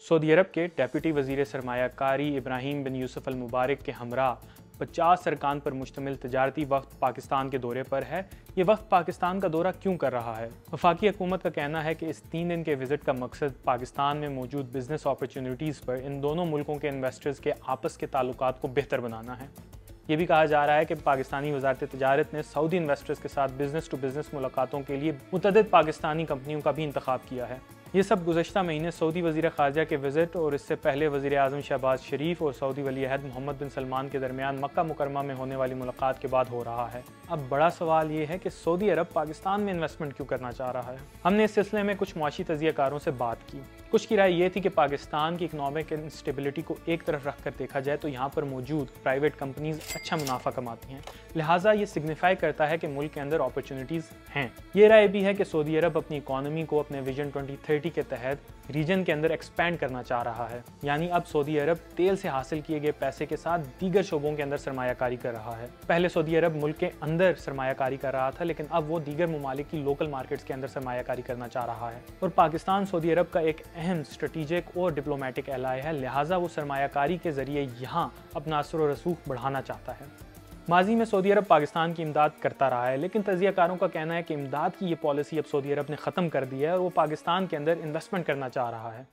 Saudi अरब के deputy वज़ीर सरमायाकारी इब्राहिम बिन यूसुफ अल मुबारक के हमरा 50 अरकान पर मुश्तमिल तजारती वफ़द पाकिस्तान के दौरे पर है। ये वफ़द पाकिस्तान का दौरा क्यों कर रहा है? वफाकी हुकूमत का कहना है कि इस 3 दिन के विज़िट का मकसद पाकिस्तान में मौजूद बिजनेस अपॉर्चुनिटीज़ पर इन दोनों मुल्कों के इन्वेस्टर्स के आपस के ताल्लुकात को बेहतर बनाना है। ये भी कहा जा रहा है कि पाकिस्तानी वज़ारत तजारत ने सऊदी इन्वेस्टर्स के साथ बिजनेस टू बिजनेस मुलाकातों के लिए मुतअद्दिद पाकिस्तानी कंपनियों का भी इंतखाब किया है। ये सब गुज़श्ता महीने सऊदी वज़ीर ख़ारजा के विज़िट और इससे पहले वज़ीर आज़म शहबाज शरीफ और सऊदी वली अहद मोहम्मद बिन सलमान के दरमियान मक्का मुकरमा में होने वाली मुलाकात के बाद हो रहा है। अब बड़ा सवाल ये है कि सऊदी अरब पाकिस्तान में इन्वेस्टमेंट क्यों करना चाह रहा है। हमने इस सिलसिले में कुछ मुआशी तजियाकारों से बात की। कुछ की राय ये थी कि पाकिस्तान की इकनॉमिक इंस्टेबिलिटी को एक तरफ रख कर देखा जाए तो यहाँ पर मौजूद प्राइवेट कंपनीज अच्छा मुनाफा कमाती हैं, लिहाजा ये सिग्निफाई करता है कि मुल्क के अंदर अपॉर्चुनिटीज़ हैं। ये राय भी है कि सऊदी अरब अपनी इकॉनमी को अपने विजन 2030 के तहत रीजन के अंदर एक्सपैंड करना चाह रहा है, यानी अब सऊदी अरब तेल से हासिल किए गए पैसे के साथ दीगर शोबों के अंदर सरमायाकारी कर रहा है। पहले सऊदी अरब मुल्क के अंदर सरमायाकारी कर रहा था, लेकिन अब वो दीगर ममालिक की लोकल मार्केट्स के अंदर सरमायाकारी करना चाह रहा है और पाकिस्तान सऊदी अरब का एक अहम स्ट्रेटेजिक और डिप्लोमेटिक एलाय है, लिहाजा वो सरमायाकारी के जरिए यहाँ अपना असर व रसूख बढ़ाना चाहता है। माजी में सऊदी अरब पाकिस्तान की इमदाद करता रहा है, लेकिन तजियाकारों का कहना है कि इमदाद की ये पॉलिसी अब सऊदी अरब ने ख़त्म कर दी है और वो पाकिस्तान के अंदर इन्वेस्टमेंट करना चाह रहा है।